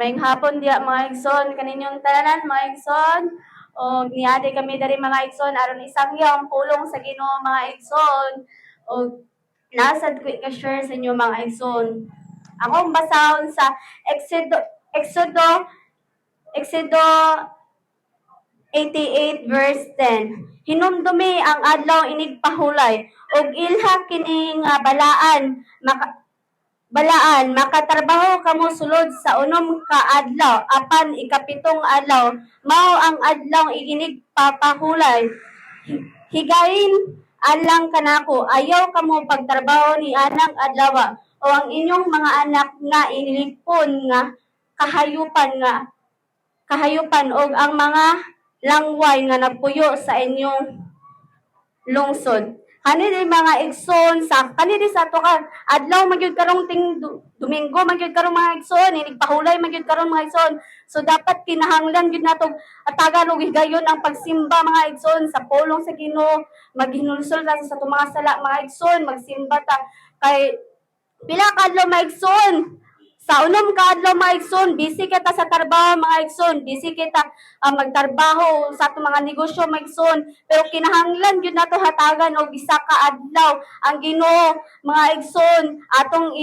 Maayong hapon diya mga igsoon, kaninyong tanan mga igsoon. O niade kami dari mga igsoon aron isang yang pulong sa Ginoo mga igsoon. O nasad ko ka-share sa inyo mga igsoon. Akong basahon sa Exodo 88 verse 10. Hinumdumi ang adlaw inig pahulay ug ilha kini nga balaan makatrabaho kamo sulod sa unom ka adlaw apan ikapitong adlaw mao ang adlaw iginig papahulay. Higayin alang kanako ayaw kamo pagtrabaho ni anang adlaw o ang inyong mga anak nga inilipon nga kahayupan og ang mga langway nga nagpuyo sa inyong lungsod. Kani di mga igsoon sa kani di sa to ka adlaw magyud karong Domingo magyud karong mga igsoon inig pahulay magyud karong mga igsoon. So dapat kinahanglan gyud nato atagan og higayon ang pagsimba mga igsoon sa pulong sa Ginoo, maghinulsol ta sa atong mga sala mga igsoon, magsimba ta kay pila ka adlaw mga igsoon. Sa unom ka adlaw mga igsoon, busy kita sa trabaho mga igsoon, busy kita magtrabaho sa atong mga negosyo mga igsoon, pero kinahanglan gyud nato hatagan og isa ka adlaw ang Ginoo mga igsoon atong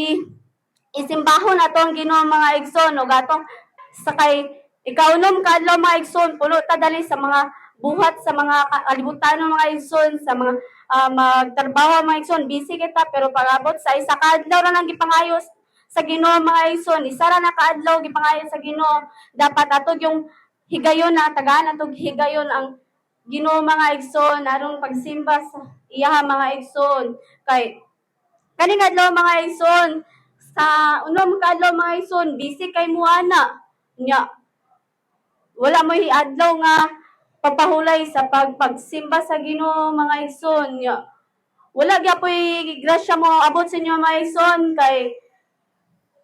isimbahon atong Ginoo mga igsoon ug atong sakay ikaunom ka adlaw mga igsoon pulo ta dali sa mga buhat sa mga kalibutan ng mga igsoon sa mga magtrabaho mga igsoon, busy kita pero pag-abot sa isa ka adlaw ra nang gipangayos sa Ginoo mga igsoon, isa ra na kaadlaw gipangayos sa Ginoo, dapat atog yung higayon na tagaan atog higayon ang Ginoo mga igsoon aron pagsimba sa iya mga igsoon kay kaning adlaw mga igsoon sa unom ka adlaw mga igsoon busy kay muana nya wala mo adlaw nga pagpahulay sa pagsimba sa Ginoo mga igsoon nya wala gyapon grasya mo abot sa inyo mga igsoon kay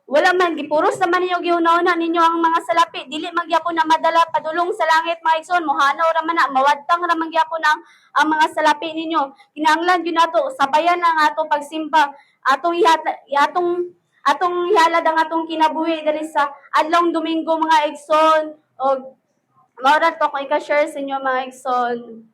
wala man gipuros naman ninyo gihunahuna ninyo ang mga salapi dili magyapon na madala padulong sa langit mga igsoon mohanaw ra man na mawadtang ra man gyapon ang mga salapi ninyo kinahanglan gyud nato sabayan ang atong pagsimba atong ihalad ang atong kinabuhi diri sa adlawng Domingo mga igsoon og mao ra to ko i-share sa inyo mga igsoon.